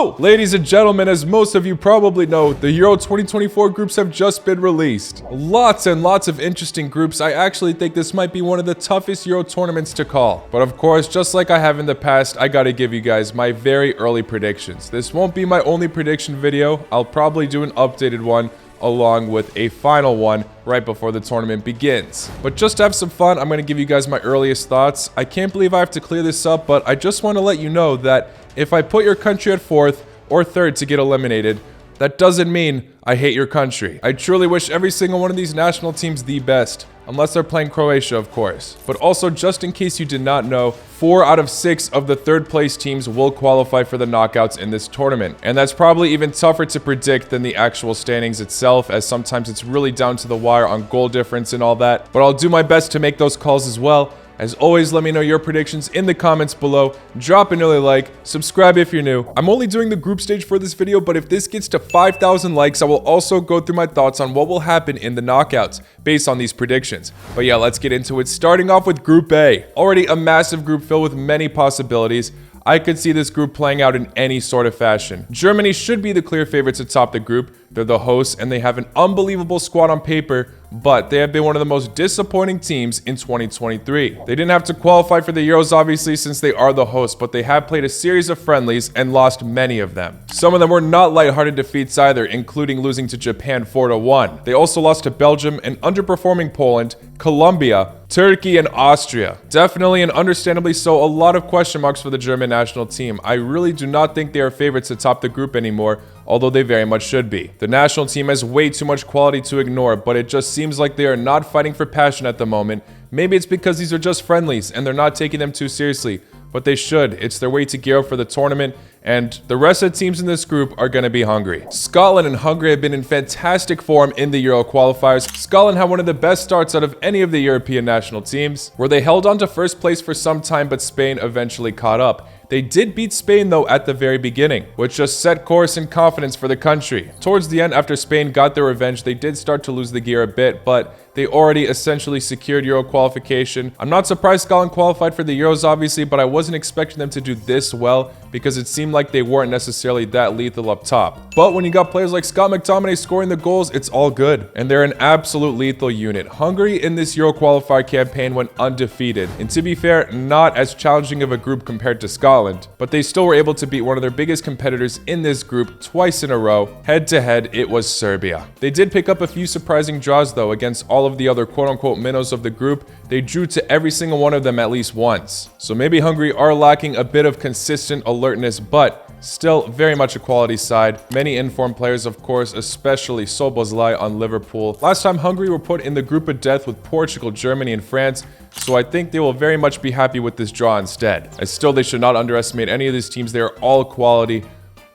So, ladies and gentlemen, as most of you probably know, the Euro 2024 groups have just been released. Lots and lots of interesting groups. I actually think this might be one of the toughest Euro tournaments to call. But of course, just like I have in the past, I gotta give you guys my very early predictions. This won't be my only prediction video. I'll probably do an updated one along with a final one right before the tournament begins. But just to have some fun, I'm going to give you guys my earliest thoughts. I can't believe I have to clear this up, but I just want to let you know that if I put your country at 4th or 3rd to get eliminated, that doesn't mean I hate your country. I truly wish every single one of these national teams the best, unless they're playing Croatia, of course. But also, just in case you did not know, 4 out of 6 of the 3rd place teams will qualify for the knockouts in this tournament. And that's probably even tougher to predict than the actual standings itself, as sometimes it's really down to the wire on goal difference and all that. But I'll do my best to make those calls as well. As always, let me know your predictions in the comments below. Drop an early like, subscribe if you're new. I'm only doing the group stage for this video, but if this gets to 5,000 likes, I will also go through my thoughts on what will happen in the knockouts based on these predictions. But yeah, let's get into it. Starting off with Group A. Already a massive group filled with many possibilities. I could see this group playing out in any sort of fashion. Germany should be the clear favorites atop the group. They're the hosts and they have an unbelievable squad on paper, but they have been one of the most disappointing teams in 2023. They didn't have to qualify for the Euros obviously since they are the hosts, but they have played a series of friendlies and lost many of them. Some of them were not lighthearted defeats either, including losing to Japan 4-1. They also lost to Belgium and underperforming Poland, Colombia, Turkey, and Austria. Definitely and understandably so, a lot of question marks for the German national team. I really do not think they are favorites atop the group anymore, although they very much should be. The national team has way too much quality to ignore, but it just seems like they are not fighting for passion at the moment. Maybe it's because these are just friendlies and they're not taking them too seriously, but they should. It's their way to gear up for the tournament, and the rest of the teams in this group are going to be hungry. Scotland and Hungary have been in fantastic form in the Euro qualifiers. Scotland had one of the best starts out of any of the European national teams, where they held on to first place for some time, but Spain eventually caught up. They did beat Spain though at the very beginning, which just set course and confidence for the country. Towards the end, after Spain got their revenge, they did start to lose the gear a bit, but they already essentially secured Euro qualification. I'm not surprised Scotland qualified for the Euros obviously, but I wasn't expecting them to do this well because it seemed like they weren't necessarily that lethal up top. But when you got players like Scott McTominay scoring the goals, it's all good. And they're an absolute lethal unit. Hungary in this Euro qualifier campaign went undefeated. And to be fair, not as challenging of a group compared to Scotland, but they still were able to beat one of their biggest competitors in this group twice in a row. Head to head, it was Serbia. They did pick up a few surprising draws though against all of the other quote-unquote minnows of the group. They drew to every single one of them at least once. So maybe Hungary are lacking a bit of consistent alertness, but still very much a quality side. Many informed players, of course, especially Szoboszlai on Liverpool. Last time Hungary were put in the group of death with Portugal, Germany, and France, so I think they will very much be happy with this draw instead. As still, they should not underestimate any of these teams. They are all quality,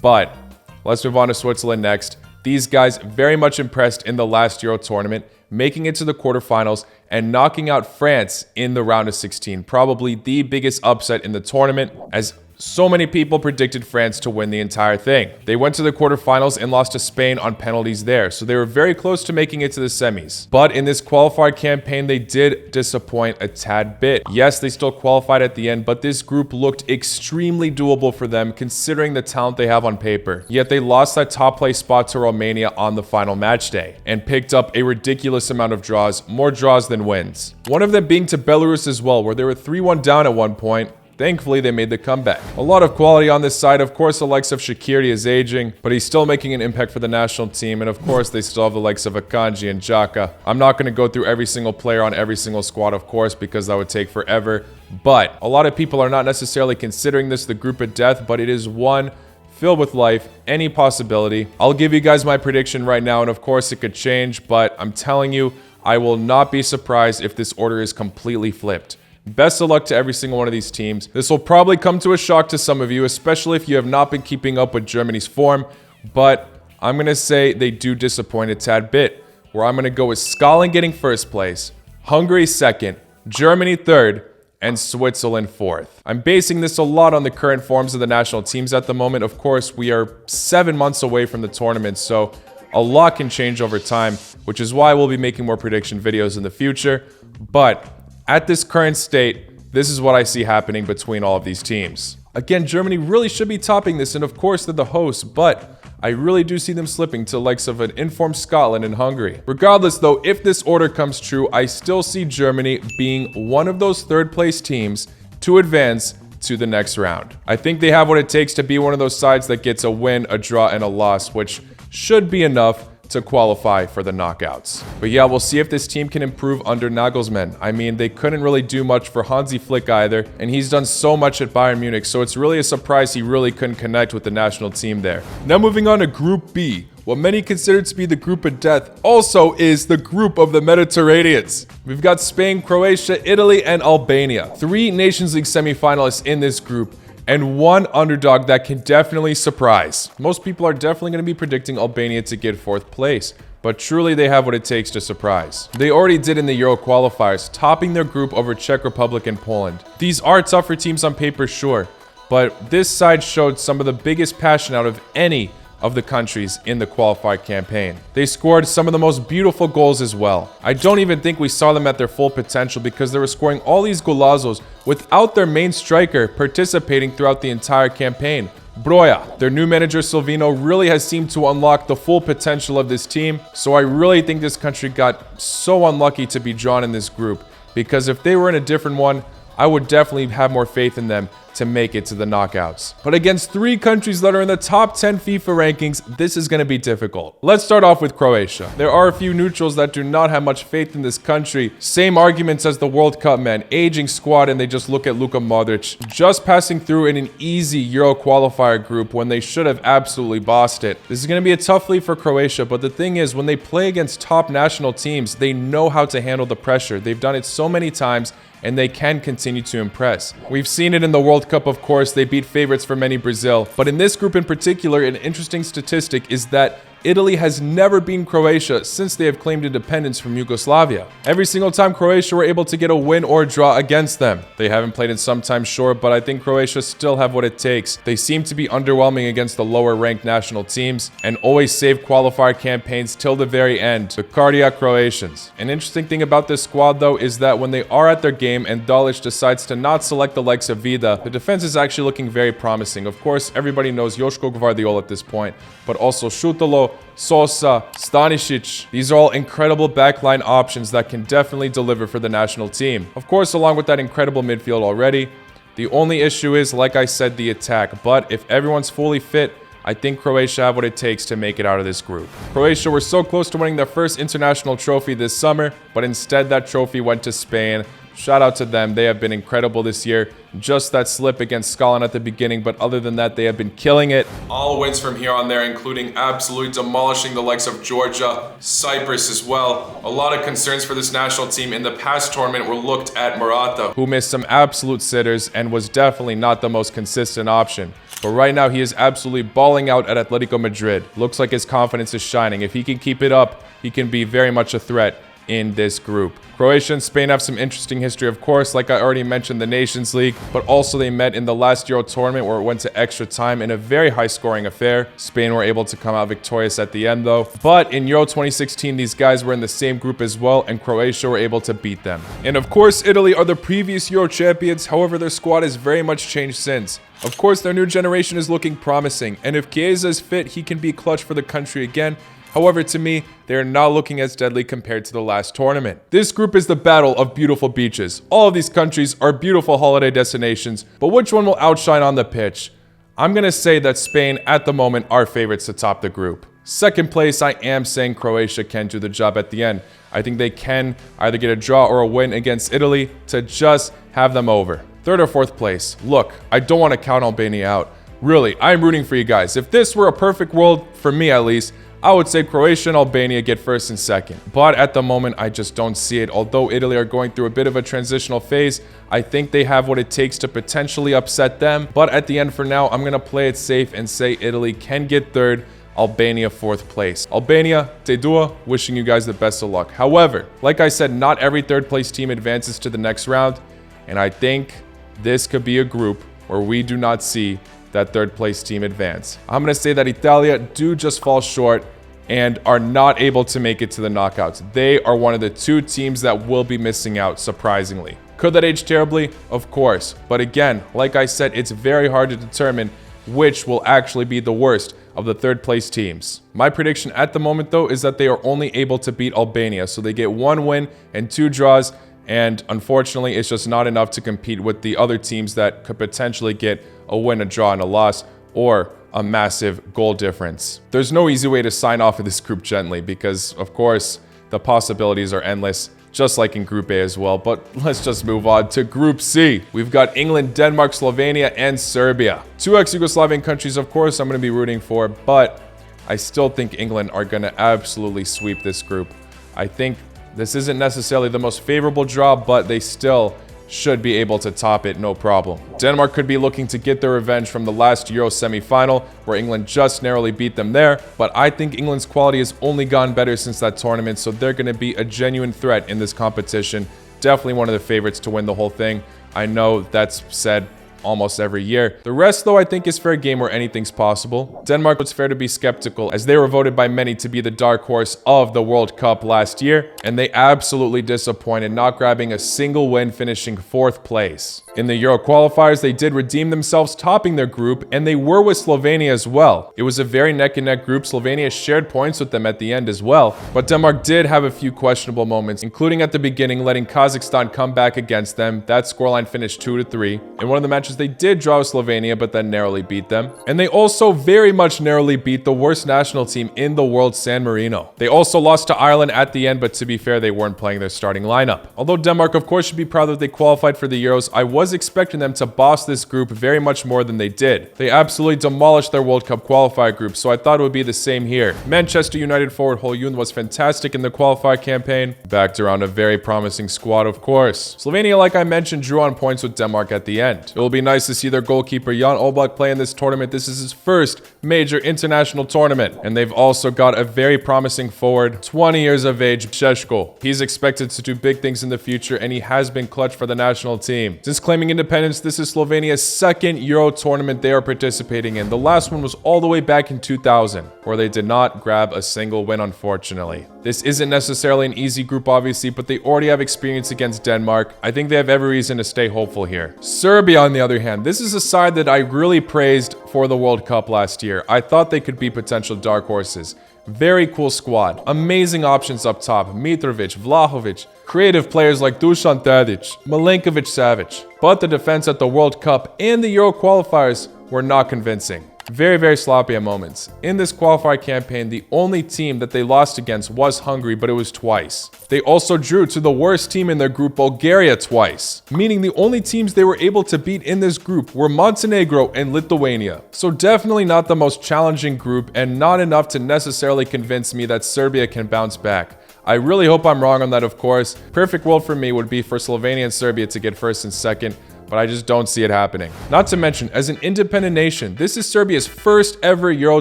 but let's move on to Switzerland next. These guys very much impressed in the last Euro tournament, making it to the quarterfinals and knocking out France in the round of 16. Probably the biggest upset in the tournament, as so many people predicted France to win the entire thing. They went to the quarterfinals and lost to Spain on penalties there, so they were very close to making it to the semis. But in this qualifier campaign, they did disappoint a tad bit. Yes, they still qualified at the end, but this group looked extremely doable for them considering the talent they have on paper. Yet they lost that top place spot to Romania on the final match day and picked up a ridiculous amount of draws, more draws than wins. One of them being to Belarus as well, where they were 3-1 down at one point. Thankfully, they made the comeback. A lot of quality on this side. Of course, the likes of Shaqiri is aging, but he's still making an impact for the national team. And of course, they still have the likes of Akanji and Xhaka. I'm not going to go through every single player on every single squad, of course, because that would take forever. But a lot of people are not necessarily considering this the group of death, but it is one filled with life, any possibility. I'll give you guys my prediction right now, and of course, it could change, but I'm telling you, I will not be surprised if this order is completely flipped. Best of luck to every single one of these teams. This will probably come to a shock to some of you, especially if you have not been keeping up with Germany's form, but I'm going to say they do disappoint a tad bit, where I'm going to go with Scotland getting first place, Hungary second, Germany third, and Switzerland fourth. I'm basing this a lot on the current forms of the national teams at the moment. Of course, we are 7 months away from the tournament, so a lot can change over time, which is why we'll be making more prediction videos in the future, but at this current state, this is what I see happening between all of these teams. Again, Germany really should be topping this, and of course they're the hosts, but I really do see them slipping to the likes of an informed Scotland and Hungary. Regardless though, if this order comes true, I still see Germany being one of those third place teams to advance to the next round. I think they have what it takes to be one of those sides that gets a win, a draw, and a loss, which should be enough to qualify for the knockouts. But yeah, we'll see if this team can improve under Nagelsmann. I mean, they couldn't really do much for Hansi Flick either, and he's done so much at Bayern Munich, so it's really a surprise he really couldn't connect with the national team there. Now moving on to Group B. What many consider to be the group of death also is the group of the Mediterraneans. We've got Spain, Croatia, Italy, and Albania. 3 Nations League semifinalists in this group, and 1 underdog that can definitely surprise. Most people are definitely going to be predicting Albania to get 4th place, but truly they have what it takes to surprise. They already did in the Euro qualifiers, topping their group over Czech Republic and Poland. These are tougher teams on paper, sure, but this side showed some of the biggest passion out of any of the countries in the qualified campaign. They scored some of the most beautiful goals as well. I don't even think we saw them at their full potential because they were scoring all these golazos without their main striker participating throughout the entire campaign. Broja, their new manager Silvino, really has seemed to unlock the full potential of this team, so I really think this country got so unlucky to be drawn in this group, because if they were in a different one, I would definitely have more faith in them to make it to the knockouts. But against 3 countries that are in the top 10 FIFA rankings, this is going to be difficult. Let's start off with Croatia. There are a few neutrals that do not have much faith in this country. Same arguments as the World Cup men. Aging squad, and they just look at Luka Modric just passing through in an easy Euro qualifier group when they should have absolutely bossed it. This is going to be a tough league for Croatia, but the thing is, when they play against top national teams, they know how to handle the pressure. They've done it so many times, and they can continue to impress. We've seen it in the World Cup, of course. They beat favorites for many, Brazil. But in this group in particular, an interesting statistic is that Italy has never beaten Croatia since they have claimed independence from Yugoslavia. Every single time Croatia were able to get a win or a draw against them. They haven't played in some time, sure, but I think Croatia still have what it takes. They seem to be underwhelming against the lower ranked national teams and always save qualifier campaigns till the very end. The cardiac Croatians. An interesting thing about this squad though is that when they are at their game and Dalic decides to not select the likes of Vida, the defense is actually looking very promising. Of course, everybody knows Joško Gvardiol at this point, but also Šutalo, Sosa, Stanisic. These are all incredible backline options that can definitely deliver for the national team. Of course, along with that incredible midfield already, the only issue is, like I said, the attack. But if everyone's fully fit, I think Croatia have what it takes to make it out of this group. Croatia were so close to winning their first international trophy this summer, but instead that trophy went to Spain. Shout out to them. They have been incredible this year. Just that slip against Scotland at the beginning, but other than that, they have been killing it. All wins from here on there, including absolutely demolishing the likes of Georgia, Cyprus as well. A lot of concerns for this national team in the past tournament were looked at Morata, who missed some absolute sitters and was definitely not the most consistent option. But right now, he is absolutely balling out at Atletico Madrid. Looks like his confidence is shining. If he can keep it up, he can be very much a threat in this group. Croatia and Spain have some interesting history, of course, like I already mentioned, the Nations League, but also they met in the last Euro tournament where it went to extra time in a very high-scoring affair. Spain were able to come out victorious at the end, though. But in Euro 2016, these guys were in the same group as well, and Croatia were able to beat them. And of course, Italy are the previous Euro champions. However, their squad has very much changed since. Of course, their new generation is looking promising, and if Chiesa is fit, he can be clutch for the country again. However, to me, they are not looking as deadly compared to the last tournament. This group is the battle of beautiful beaches. All of these countries are beautiful holiday destinations, but which one will outshine on the pitch? I'm going to say that Spain, at the moment, are favorites to top the group. Second place, I am saying Croatia can do the job at the end. I think they can either get a draw or a win against Italy to just have them over. Third or fourth place. Look, I don't want to count Albania out. Really, I'm rooting for you guys. If this were a perfect world, for me at least, I would say Croatia and Albania get first and second. But at the moment, I just don't see it. Although Italy are going through a bit of a transitional phase, I think they have what it takes to potentially upset them. But at the end, for now, I'm going to play it safe and say Italy can get third, Albania fourth place. Albania, te dua, wishing you guys the best of luck. However, like I said, not every third place team advances to the next round. And I think this could be a group where we do not see that third place team advance. I'm going to say that Italia do just fall short and are not able to make it to the knockouts. They are one of the 2 teams that will be missing out, surprisingly. Could that age terribly? Of course. But again, like I said, it's very hard to determine which will actually be the worst of the third place teams. My prediction at the moment though is that they are only able to beat Albania, so they get 1 win and 2 draws, and unfortunately it's just not enough to compete with the other teams that could potentially get a win, a draw, and a loss, or a massive goal difference. There's no easy way to sign off of this group gently because of course the possibilities are endless, just like in Group A as well. But let's just move on to Group C. We've got England, Denmark, Slovenia, and Serbia. 2 ex-Yugoslavian countries, of course, I'm going to be rooting for, but I still think England are going to absolutely sweep this group. I think this isn't necessarily the most favorable draw, but they still should be able to top it, no problem. Denmark could be looking to get their revenge from the last Euro semi-final, where England just narrowly beat them there, but I think England's quality has only gotten better since that tournament, so they're going to be a genuine threat in this competition. Definitely one of the favorites to win the whole thing. I know that's said almost every year. The rest, though, I think is fair game where anything's possible. Denmark, it's fair to be skeptical, as they were voted by many to be the dark horse of the World Cup last year, and they absolutely disappointed, not grabbing a single win, finishing 4th place. In the Euro qualifiers, they did redeem themselves, topping their group, and they were with Slovenia as well. It was a very neck-and-neck group. Slovenia shared points with them at the end as well, but Denmark did have a few questionable moments, including at the beginning, letting Kazakhstan come back against them. That scoreline finished 2-3. In one of the matches, they did draw with Slovenia, but then narrowly beat them. And they also very much narrowly beat the worst national team in the world, San Marino. They also lost to Ireland at the end, but to be fair, they weren't playing their starting lineup. Although Denmark, of course, should be proud that they qualified for the Euros, I was expecting them to boss this group very much more than they did. They absolutely demolished their World Cup qualifier group, so I thought it would be the same here. Manchester United forward Holyun was fantastic in the qualifier campaign, backed around a very promising squad, of course. Slovenia, like I mentioned, drew on points with Denmark at the end. It will be nice to see their goalkeeper Jan Oblak play in this tournament. This is his first major international tournament, and they've also got a very promising forward, 20 years of age, Šeško. He's expected to do big things in the future, and he has been clutch for the national team. Since claiming independence, this is Slovenia's 2nd Euro tournament they are participating in. The last one was all the way back in 2000, where they did not grab a single win, unfortunately. This isn't necessarily an easy group, obviously, but they already have experience against Denmark. I think they have every reason to stay hopeful here. Serbia, on the other hand, this is a side that I really praised for the World Cup last year. I thought they could be potential dark horses. Very cool squad. Amazing options up top. Mitrovic, Vlahovic. Creative players like Dusan Tadic, Milinkovic-Savic. But the defense at the World Cup and the Euro qualifiers were not convincing. Very, very sloppy at moments. In this qualifier campaign, the only team that they lost against was Hungary, but it was twice. They also drew to the worst team in their group, Bulgaria, twice. Meaning the only teams they were able to beat in this group were Montenegro and Lithuania. So definitely not the most challenging group, and not enough to necessarily convince me that Serbia can bounce back. I really hope I'm wrong on that, of course. Perfect world for me would be for Slovenia and Serbia to get first and second, but I just don't see it happening. Not to mention, as an independent nation, this is Serbia's first ever Euro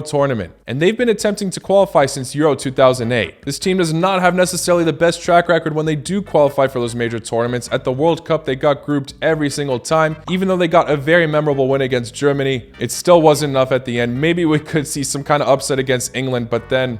tournament, and they've been attempting to qualify since Euro 2008. This team does not have necessarily the best track record when they do qualify for those major tournaments. At the World Cup, they got grouped every single time. Even though they got a very memorable win against Germany, it still wasn't enough at the end. Maybe we could see some kind of upset against England, but then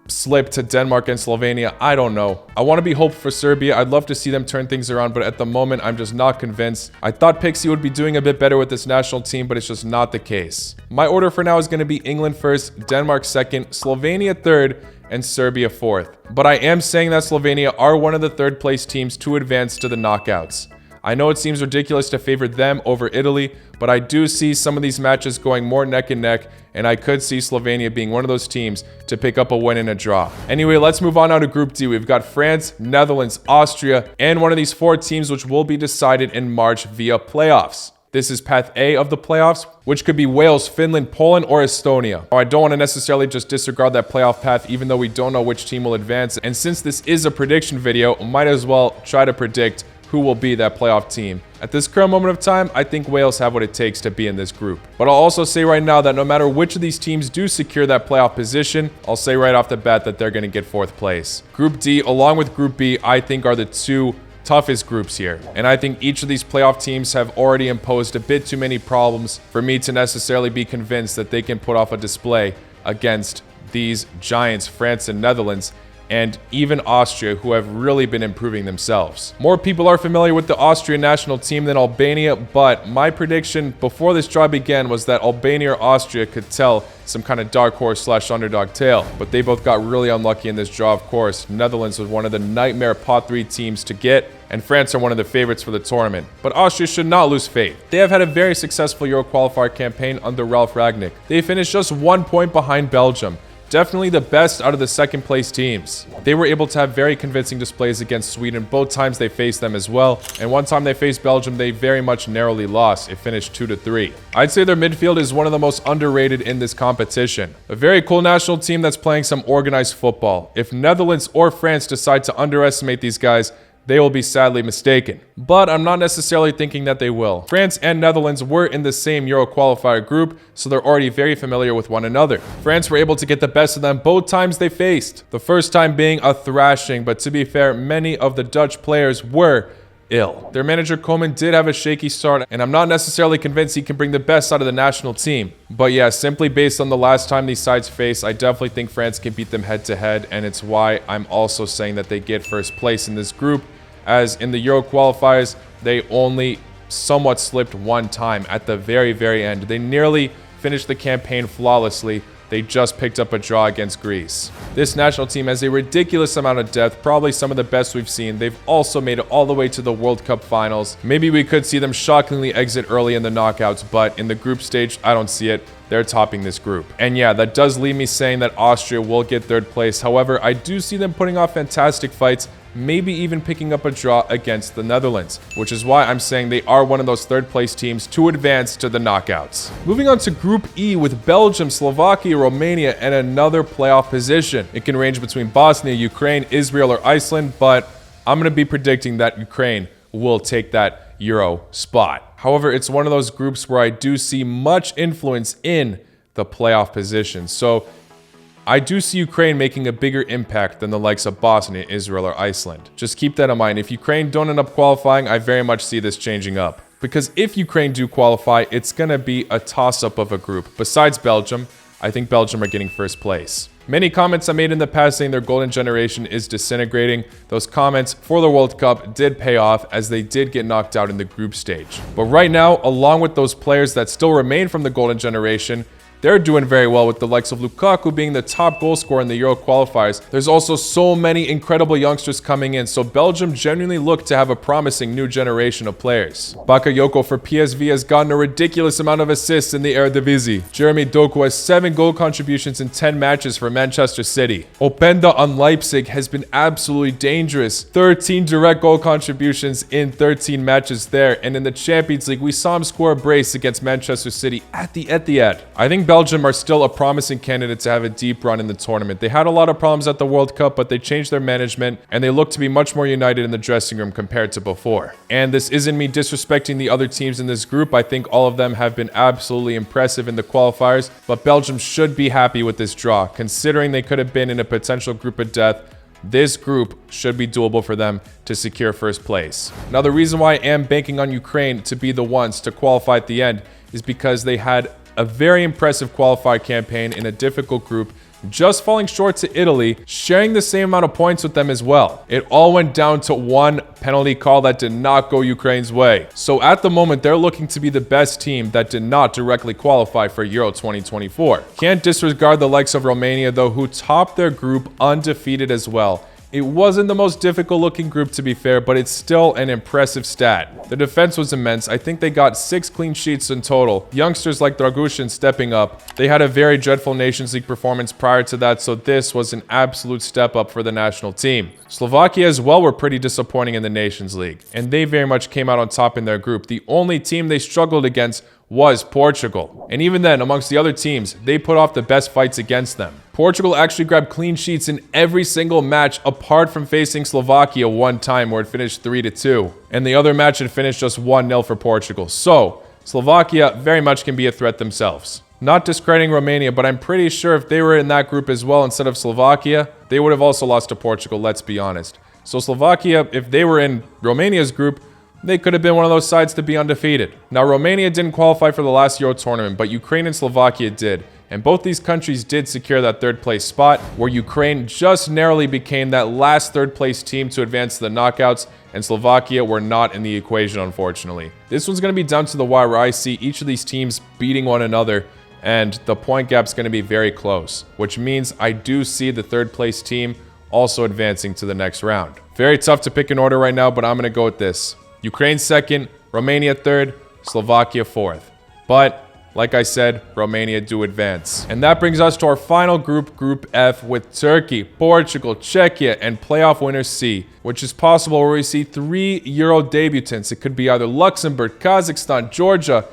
slip to Denmark and Slovenia. I don't know. I want to be hopeful for Serbia. I'd love to see them turn things around, but at the moment, I'm just not convinced. I thought Pixie would be doing a bit better with this national team, but it's just not the case. My order for now is going to be England first, Denmark second, Slovenia third, and Serbia fourth. But I am saying that Slovenia are one of the third place teams to advance to the knockouts. I know it seems ridiculous to favor them over Italy, but I do see some of these matches going more neck and neck, and I could see Slovenia being one of those teams to pick up a win and a draw. Anyway, let's move on now to Group D. We've got France, Netherlands, Austria, and one of these 4 teams which will be decided in March via playoffs. This is Path A of the playoffs, which could be Wales, Finland, Poland, or Estonia. Now, I don't want to necessarily just disregard that playoff path, even though we don't know which team will advance. And since this is a prediction video, might as well try to predict who will be that playoff team. At this current moment of time, I think Wales have what it takes to be in this group. But I'll also say right now that no matter which of these teams do secure that playoff position, I'll say right off the bat that they're going to get 4th place. Group D, along with Group B, I think are the 2 toughest groups here. And I think each of these playoff teams have already imposed a bit too many problems for me to necessarily be convinced that they can put off a display against these giants, France and Netherlands. and even Austria, who have really been improving themselves. More people are familiar with the Austrian national team than Albania, but my prediction before this draw began was that Albania or Austria could tell some kind of dark horse / underdog tale, but they both got really unlucky in this draw, of course. Netherlands was one of the nightmare pot 3 teams to get, and France are one of the favorites for the tournament. But Austria should not lose faith. They have had a very successful Euro qualifier campaign under Ralf Rangnick. They finished just 1 point behind Belgium. Definitely the best out of the second place teams. They were able to have very convincing displays against Sweden both times they faced them as well, and one time they faced Belgium they very much narrowly lost. It finished 2-3. I'd say their midfield is one of the most underrated in this competition. A very cool national team that's playing some organized football. If Netherlands or France decide to underestimate these guys, they will be sadly mistaken. But I'm not necessarily thinking that they will. France and Netherlands were in the same Euro qualifier group, so they're already very familiar with one another. France were able to get the best of them both times they faced. The first time being a thrashing, but to be fair, many of the Dutch players were ill. Their manager Koeman did have a shaky start, and I'm not necessarily convinced he can bring the best out of the national team. But yeah, simply based on the last time these sides face, I definitely think France can beat them head to head, and it's why I'm also saying that they get first place in this group, as in the Euro qualifiers, they only somewhat slipped one time at the very end. They nearly finished the campaign flawlessly. They just picked up a draw against Greece. This national team has a ridiculous amount of depth, probably some of the best we've seen. They've also made it all the way to the World Cup finals. Maybe we could see them shockingly exit early in the knockouts, but in the group stage, I don't see it. They're topping this group. And yeah, that does leave me saying that Austria will get third place. However, I do see them putting off fantastic fights, maybe even picking up a draw against the Netherlands, which is why I'm saying they are one of those third place teams to advance to the knockouts. Moving on to Group E with Belgium, Slovakia, Romania, and another playoff position. It can range between Bosnia, Ukraine, Israel, or Iceland, but I'm going to be predicting that Ukraine will take that Euro spot. However, it's one of those groups where I do see much influence in the playoff position. So I do see Ukraine making a bigger impact than the likes of Bosnia, Israel, or Iceland. Just keep that in mind. If Ukraine don't end up qualifying, I very much see this changing up. Because if Ukraine do qualify, it's going to be a toss-up of a group. Besides Belgium, I think Belgium are getting first place. Many comments I made in the past saying their golden generation is disintegrating. Those comments for the World Cup did pay off, as they did get knocked out in the group stage. But right now, along with those players that still remain from the golden generation, they're doing very well, with the likes of Lukaku being the top goal scorer in the Euro qualifiers. There's also so many incredible youngsters coming in, so Belgium genuinely look to have a promising new generation of players. Bakayoko for PSV has gotten a ridiculous amount of assists in the Eredivisie. Jeremy Doku has 7 goal contributions in 10 matches for Manchester City. Openda on Leipzig has been absolutely dangerous. 13 direct goal contributions in 13 matches there, and in the Champions League, we saw him score a brace against Manchester City at the Etihad. I think Belgium are still a promising candidate to have a deep run in the tournament. They had a lot of problems at the World Cup, but they changed their management, and they look to be much more united in the dressing room compared to before. And this isn't me disrespecting the other teams in this group. I think all of them have been absolutely impressive in the qualifiers, but Belgium should be happy with this draw. Considering they could have been in a potential group of death, this group should be doable for them to secure first place. Now, the reason why I am banking on Ukraine to be the ones to qualify at the end is because they had a very impressive qualifier campaign in a difficult group, just falling short to Italy, sharing the same amount of points with them as well. It all went down to one penalty call that did not go Ukraine's way. So at the moment, they're looking to be the best team that did not directly qualify for Euro 2024. Can't disregard the likes of Romania, though, who topped their group undefeated as well. It wasn't the most difficult looking group, to be fair, but it's still an impressive stat. The defense was immense. I think they got 6 clean sheets in total. Youngsters like Dragushin stepping up. They had a very dreadful Nations League performance prior to that, so this was an absolute step up for the national team. Slovakia as well were pretty disappointing in the Nations League, and they very much came out on top in their group. The only team they struggled against was Portugal. And even then, amongst the other teams, they put off the best fights against them. Portugal actually grabbed clean sheets in every single match, apart from facing Slovakia one time where it finished 3-2. And the other match had finished just 1-0 for Portugal. So, Slovakia very much can be a threat themselves. Not discrediting Romania, but I'm pretty sure if they were in that group as well instead of Slovakia, they would have also lost to Portugal, let's be honest. So Slovakia, if they were in Romania's group, they could have been one of those sides to be undefeated. Now, Romania didn't qualify for the last Euro tournament, but Ukraine and Slovakia did. And both these countries did secure that third place spot, where Ukraine just narrowly became that last third place team to advance to the knockouts, and Slovakia were not in the equation, unfortunately. This one's going to be down to the wire, where I see each of these teams beating one another, and the point gap's going to be very close, which means I do see the third place team also advancing to the next round. Very tough to pick an order right now, but I'm going to go with this. Ukraine second, Romania third, Slovakia fourth. But like I said, Romania do advance. And that brings us to our final group, Group F, with Turkey, Portugal, Czechia, and playoff winner C, which is possible where we see 3 Euro debutants. It could be either Luxembourg, Kazakhstan, Georgia,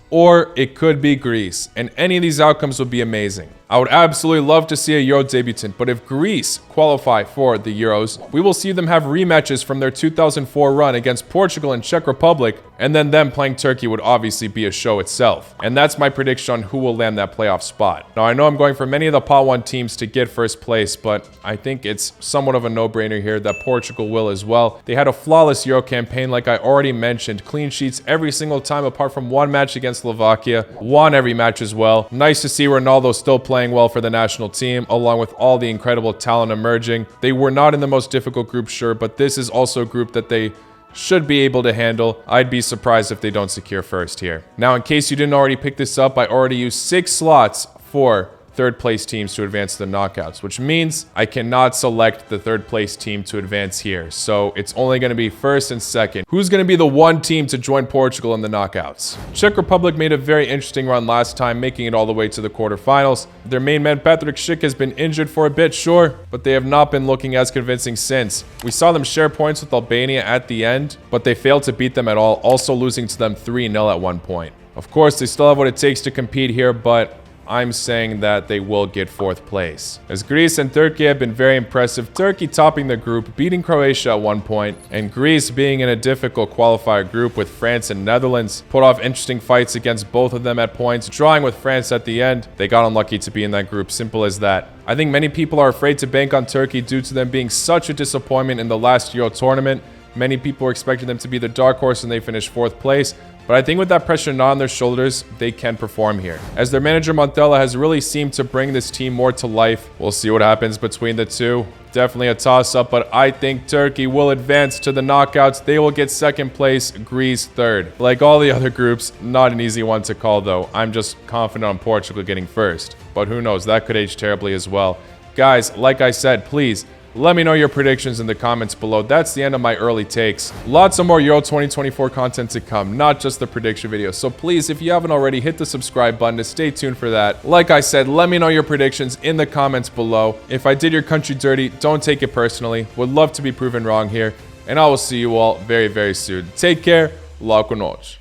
or it could be Greece. And any of these outcomes would be amazing. I would absolutely love to see a Euro debutant, but if Greece qualify for the Euros, we will see them have rematches from their 2004 run against Portugal and Czech Republic, and then them playing Turkey would obviously be a show itself. And that's my prediction on who will land that playoff spot. Now, I know I'm going for many of the Pot 1 teams to get first place, but I think it's somewhat of a no-brainer here that Portugal will as well. They had a flawless Euro campaign, like I already mentioned. Clean sheets every single time apart from one match against Slovakia. Won every match as well. Nice to see Ronaldo still playing well for the national team, along with all the incredible talent emerging. They were not in the most difficult group, sure, but this is also a group that they should be able to handle. I'd be surprised if they don't secure first here. Now, in case you didn't already pick this up, I already used 6 slots for third place teams to advance to the knockouts, which means I cannot select the third place team to advance here. So it's only going to be first and second. Who's going to be the one team to join Portugal in the knockouts? Czech Republic made a very interesting run last time, making it all the way to the quarterfinals. Their main man Patrik Schick has been injured for a bit, sure, but they have not been looking as convincing since. We saw them share points with Albania at the end, but they failed to beat them at all, also losing to them 3-0 at one point. Of course, they still have what it takes to compete here, but I'm saying that they will get fourth place. As Greece and Turkey have been very impressive, Turkey topping the group, beating Croatia at one point, and Greece being in a difficult qualifier group with France and Netherlands, put off interesting fights against both of them at points, drawing with France at the end. They got unlucky to be in that group, simple as that. I think many people are afraid to bank on Turkey due to them being such a disappointment in the last Euro tournament. Many people were expecting them to be the dark horse and they finished fourth place. But I think with that pressure not on their shoulders, they can perform here. As their manager Montella has really seemed to bring this team more to life. We'll see what happens between the two. Definitely a toss-up, but I think Turkey will advance to the knockouts. They will get second place, Greece third. Like all the other groups, not an easy one to call though. I'm just confident on Portugal getting first. But who knows, that could age terribly as well. Guys, like I said, please let me know your predictions in the comments below. That's the end of my early takes. Lots of more Euro 2024 content to come, not just the prediction video. So please, if you haven't already, hit the subscribe button to stay tuned for that. Like I said, let me know your predictions in the comments below. If I did your country dirty, don't take it personally. Would love to be proven wrong here. And I will see you all very, very soon. Take care. La con noche.